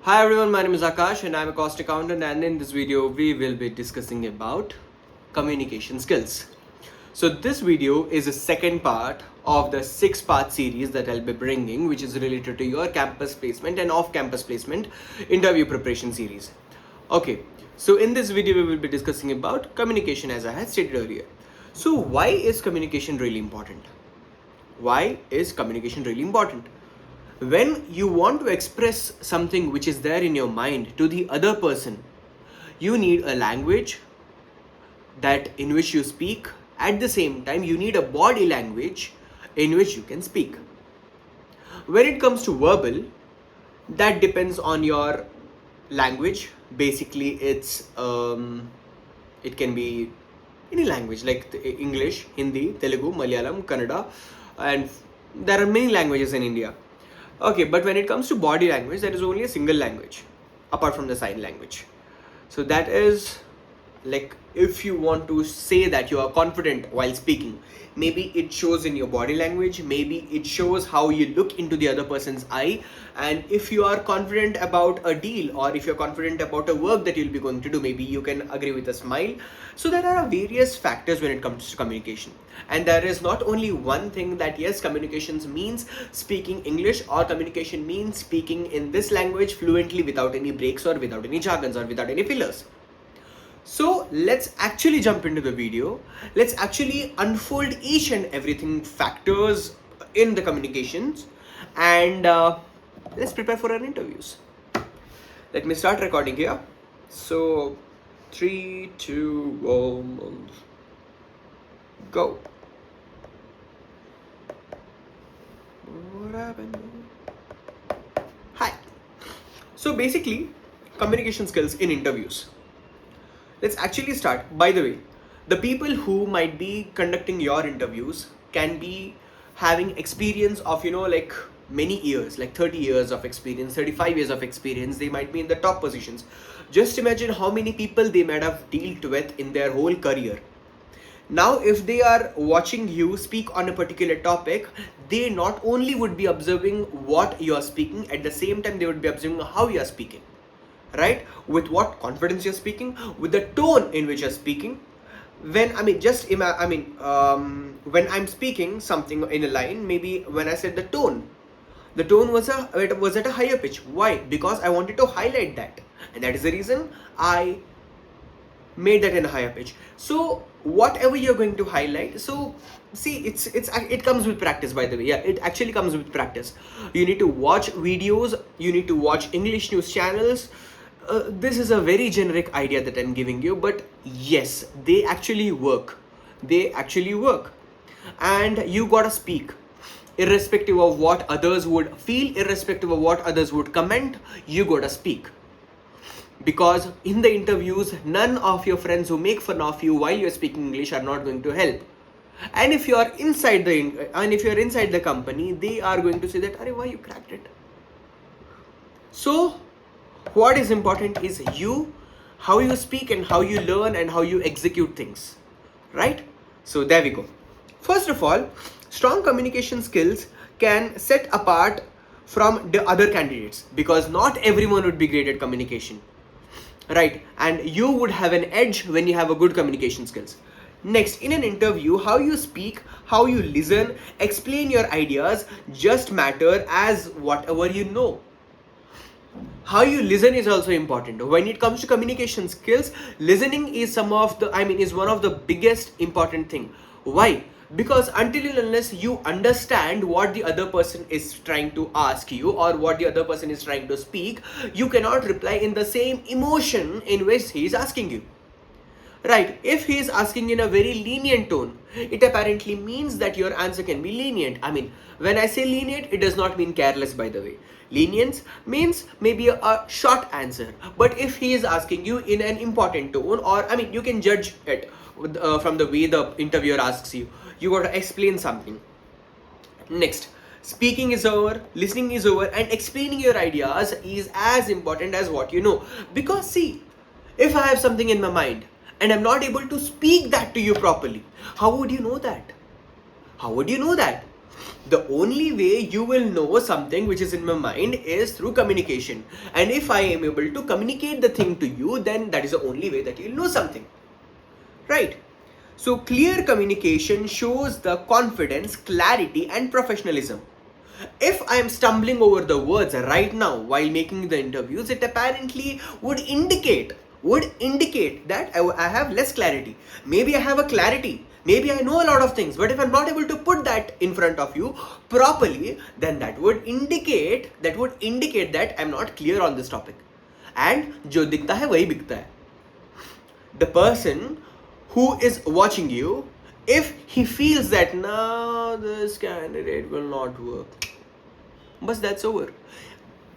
Hi everyone, my name is Akash and I'm a cost accountant, and in this video we will be discussing about communication skills. So this video is a second part of the 6-part series that I'll be bringing, which is related to your campus placement and off-campus placement interview preparation series. Okay, so in this video we will be discussing about communication, as I had stated earlier. So why is communication really important? Why is communication really important? When you want to express something which is there in your mind to the other person, you need a language that in which you speak. At the same time, you need a body language in which you can speak. When it comes to verbal, that depends on your language. Basically, it can be any language like English, Hindi, Telugu, Malayalam, Kannada, and there are many languages in India. Okay, but when it comes to body language, there is only a single language apart from the sign language. So that is like, if you want to say that you are confident while speaking, maybe it shows in your body language, maybe it shows how you look into the other person's eye. And if you are confident about a deal, or if you're confident about a work that you'll be going to do, maybe you can agree with a smile. So there are various factors when it comes to communication, and there is not only one thing that yes, communications means speaking English, or communication means speaking in this language fluently without any breaks or without any jargons or without any fillers. So let's actually jump into the video. Let's actually unfold each and everything factors in the communications, and let's prepare for our interviews. Let me start recording here. So 3, 2, 1, go. What happened? Hi. So basically, communication skills in interviews. Let's actually start. By the way, the people who might be conducting your interviews can be having experience of, like many years, like 30 years of experience, 35 years of experience. They might be in the top positions. Just imagine how many people they might have dealt with in their whole career. Now, if they are watching you speak on a particular topic, they not only would be observing what you are speaking, at the same time, they would be observing how you are speaking. Right? With what confidence you're speaking, with the tone in which you're speaking. When when I'm speaking something in a line, maybe when I said the tone was at a higher pitch. Why? Because I wanted to highlight that, and that is the reason I made that in a higher pitch. So whatever you're going to highlight, so see, it comes with practice, by the way. Yeah, it actually comes with practice. You need to watch videos, you need to watch English news channels. This is a very generic idea that I'm giving you, but yes, they actually work. And you gotta speak irrespective of what others would feel, irrespective of what others would comment. You gotta speak, because in the interviews, none of your friends who make fun of you while you're speaking English are not going to help. And if you are inside the company, they are going to say that, "Arey, why you cracked it?" So what is important is how you speak and how you learn and how you execute things, right? So there we go. First of all, strong communication skills can set apart from the other candidates, because not everyone would be great at communication, right? And you would have an edge when you have a good communication skills. Next, in an interview, how you speak, how you listen, explain your ideas just matter as whatever you know. How you listen is also important. When it comes to communication skills, listening is one of the biggest important thing. Why? Because until and unless you understand what the other person is trying to ask you, or what the other person is trying to speak, you cannot reply in the same emotion in which he is asking you. Right? If he is asking in a very lenient tone, it apparently means that your answer can be lenient. When I say lenient, it does not mean careless, by the way. Lenience means maybe a short answer. But if he is asking you in an important tone, or you can judge it from the way the interviewer asks you. You got to explain something. Next, speaking is over, listening is over, and explaining your ideas is as important as what you know. Because see, if I have something in my mind and I'm not able to speak that to you properly, how would you know that? How would you know that? The only way you will know something which is in my mind is through communication. And if I am able to communicate the thing to you, then that is the only way that you'll know something. Right? So clear communication shows the confidence, clarity and professionalism. If I am stumbling over the words right now while making the interviews, it apparently would indicate that I have less clarity. Maybe I have a clarity. Maybe I know a lot of things, but if I'm not able to put that in front of you properly, then that would indicate that I'm not clear on this topic. And जो दिखता है वही बिकता है. The person who is watching you, if he feels that no, this candidate will not work, but that's over.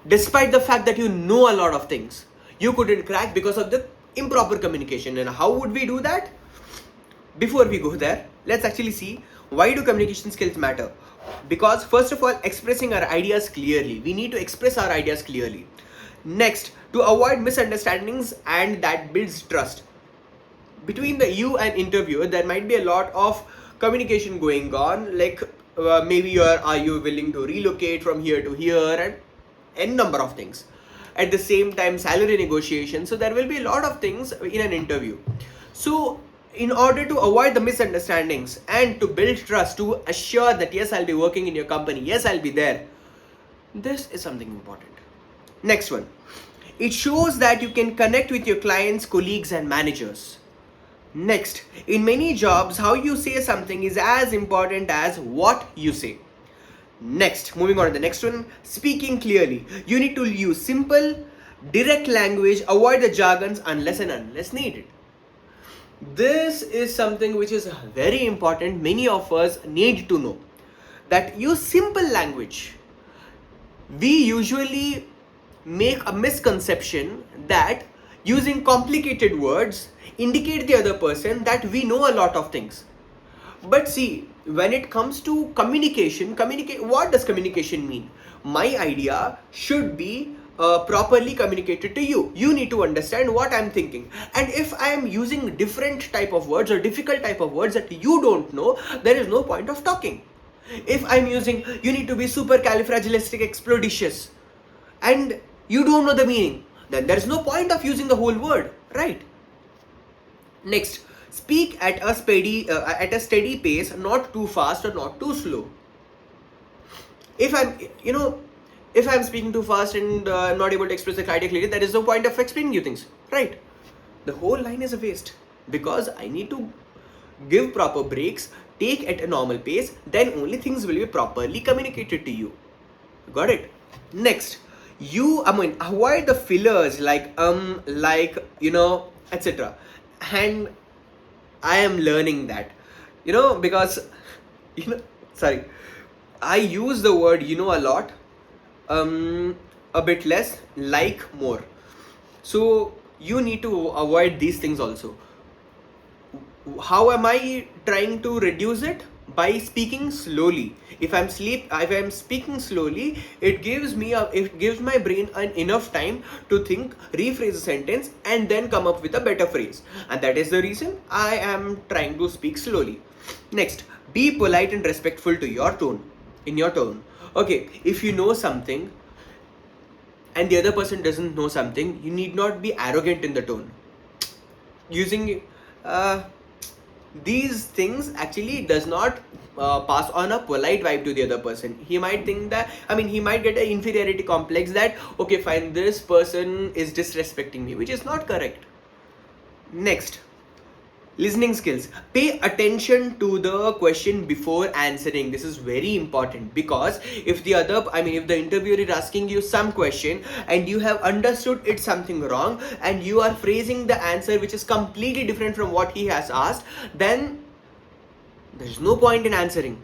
Despite the fact that you know a lot of things, you couldn't crack because of the improper communication. And how would we do that? Before we go there, let's actually see why do communication skills matter. Because first of all, expressing our ideas clearly. We need to express our ideas clearly. Next, to avoid misunderstandings, and that builds trust. Between the you and interviewer, there might be a lot of communication going on, like maybe are you willing to relocate from here to here, and n number of things. At the same time, salary negotiation. So there will be a lot of things in an interview. So in order to avoid the misunderstandings and to build trust, to assure that yes, I'll be working in your company, yes, I'll be there, this is something important. Next one, it shows that you can connect with your clients, colleagues and managers. Next, in many jobs, how you say something is as important as what you say. Next, moving on to the next one, speaking clearly. You need to use simple, direct language, avoid the jargons unless needed. This is something which is very important. Many of us need to know that use simple language. We usually make a misconception that using complicated words indicate the other person that we know a lot of things. But see, when it comes to communication, what does communication mean? My idea should be properly communicated to you. You need to understand what I'm thinking. And if I am using different type of words or difficult type of words that you don't know, there is no point of talking. If I'm using, you need to be supercalifragilisticexpialidocious, and you don't know the meaning, then there is no point of using the whole word, right? Next, speak at a steady pace, not too fast or not too slow. If I'm speaking too fast and I'm not able to express the idea clearly, there is no point of explaining you things, right? The whole line is a waste, because I need to give proper breaks, take at a normal pace, then only things will be properly communicated to you. Got it? Next, avoid the fillers like etc. And I am learning that, because sorry, I use the word a lot, a bit less, like more. So you need to avoid these things also. How am I trying to reduce it? By speaking slowly. If I'm speaking slowly, it gives my brain enough time to think, rephrase a sentence, and then come up with a better phrase. And that is the reason I am trying to speak slowly. Next, be polite and respectful to your tone. Okay, if you know something and the other person doesn't know something, you need not be arrogant in the tone. Using these things actually does not pass on a polite vibe to the other person. He might think that, he might get an inferiority complex that, okay fine, this person is disrespecting me, which is not correct. Next, listening skills. Pay attention to the question before answering. This is very important, because if the interviewer is asking you some question and you have understood it something wrong and you are phrasing the answer which is completely different from what he has asked, then there is no point in answering,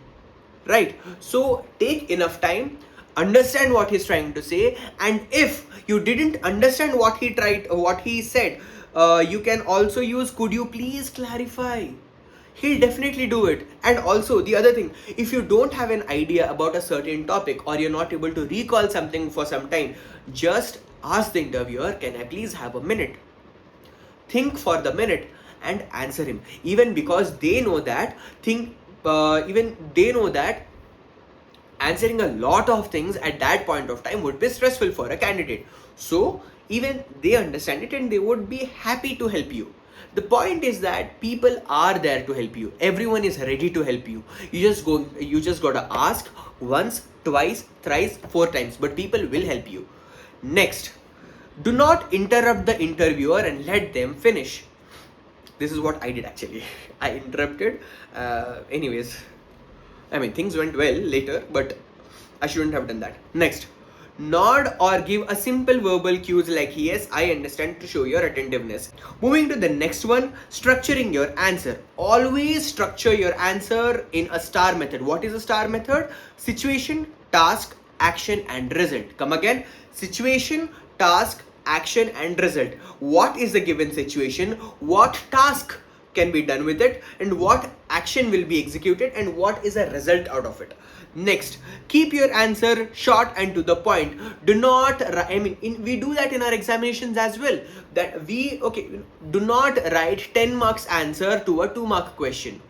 right? So take enough time, understand what he's trying to say, and if you didn't understand what he said, you can also use, could you please clarify? He'll definitely do it. And also the other thing, if you don't have an idea about a certain topic, or you're not able to recall something for some time, just ask the interviewer, can I please have a minute? Think for the minute and answer him. Even because they know that answering a lot of things at that point of time would be stressful for a candidate. So even they understand it and they would be happy to help you. The point is that people are there to help you. Everyone is ready to help you. You just gotta ask once, twice, thrice, 4 times, but people will help you. Next, do not interrupt the interviewer and let them finish. This is what I did actually. I interrupted. Anyways, I mean, things went well later, but I shouldn't have done that. Next, nod or give a simple verbal cues like yes, I understand to show your attentiveness. Moving to the next one, structuring your answer. Always structure your answer in a STAR method. What is a STAR method? Situation, task, action, and result. Come again. Situation, task, action, and result. What is the given situation? What task can be done with it, and what action will be executed, and what is a result out of it. Next, keep your answer short and to the point. Do not, we do that in our examinations as well. That do not write 10 marks answer to a 2-mark question.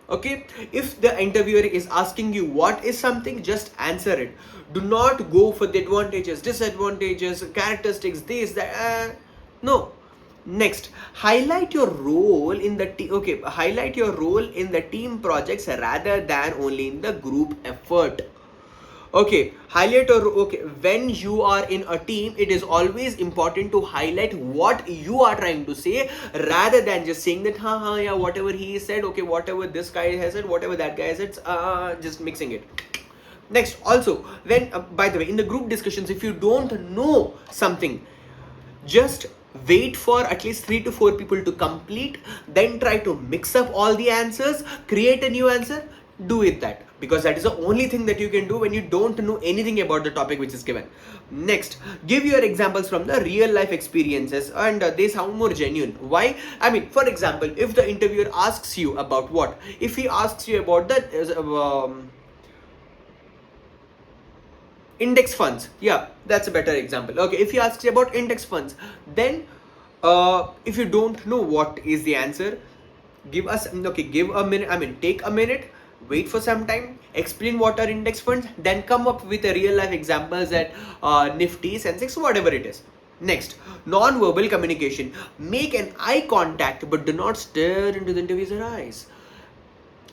Okay, if the interviewer is asking you what is something, just answer it. Do not go for the advantages, disadvantages, characteristics, this, that. No. Next, highlight your role in the highlight your role in the team projects rather than only in the group effort. Okay, highlight or when you are in a team, it is always important to highlight what you are trying to say rather than just saying that yeah, whatever he said, okay, whatever this guy has said, whatever that guy has said, just mixing it. Next, also, when by the way, in the group discussions, if you don't know something, just wait for at least 3 to 4 people to complete, then try to mix up all the answers, create a new answer. Do it that, because that is the only thing that you can do when you don't know anything about the topic which is given. Next, give your examples from the real life experiences, and they sound more genuine. Why? I mean, for example, if the interviewer asks you about what? If he asks you about the index funds, yeah, that's a better example. Okay, if he asks you about index funds, then if you don't know what is the answer, give a minute, take a minute, wait for some time, explain what are index funds, then come up with a real life examples at Nifty, Sensex, whatever it is. Next, non-verbal communication. Make an eye contact, but do not stare into the interviewer's eyes.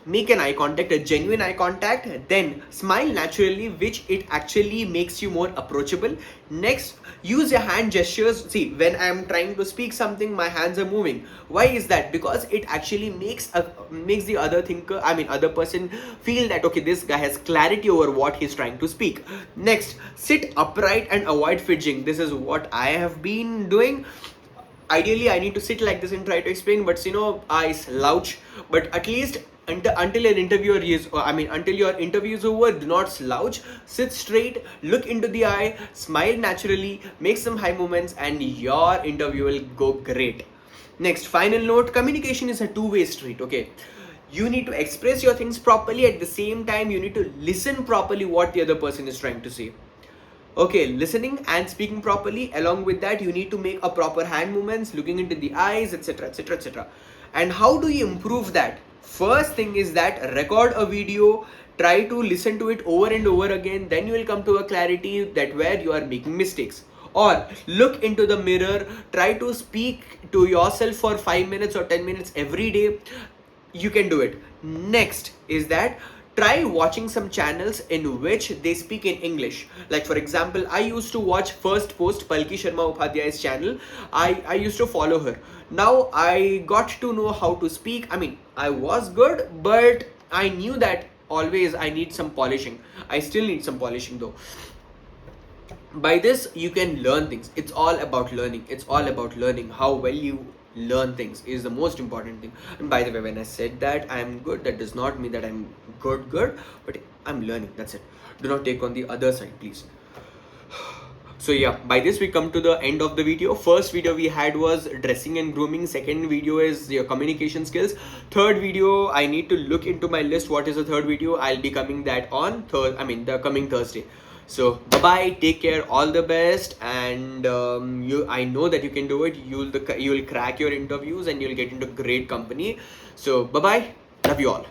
Make an eye contact, a genuine eye contact, then smile naturally, which it actually makes you more approachable. Next, use your hand gestures. See, when I am trying to speak something, my hands are moving. Why is that? Because it actually makes the other person feel that okay, this guy has clarity over what he's trying to speak. Next, sit upright and avoid fidgeting. This is what I have been doing. Ideally, I need to sit like this and try to explain, but I slouch. But at least until an interviewer until your interview is over, do not slouch. Sit straight, look into the eye, smile naturally, make some high movements, and your interview will go great. Next, final note: communication is a two-way street. Okay, you need to express your things properly. At the same time, you need to listen properly what the other person is trying to say. Okay, listening and speaking properly. Along with that, you need to make a proper hand movements, looking into the eyes, etc, etc, etc. And how do you improve that? First thing is that record a video, try to listen to it over and over again, then you will come to a clarity that where you are making mistakes. Or look into the mirror, try to speak to yourself for 5 minutes or 10 minutes every day. You can do it. Next is that try watching some channels in which they speak in English. Like for example, I used to watch First Post, Palki Sharma Upadhyay's channel. I used to follow her. Now I got to know how to speak. I was good, but I knew that always I need some polishing. I still need some polishing though. By this, you can learn things. It's all about learning. It's all about learning. How well you learn things is the most important thing. And by the way, when I said that I am good, that does not mean that I'm good, but I'm learning. That's it. Do not take on the other side, please. So yeah, by this we come to the end of the video. First video we had was dressing and grooming. Second video is your communication skills. Third video, I need to look into my list. What is the third video? I'll be coming that on the coming Thursday. So bye bye, take care, all the best, and I know that you can do it. You'll crack your interviews and you'll get into great company. So bye bye, love you all.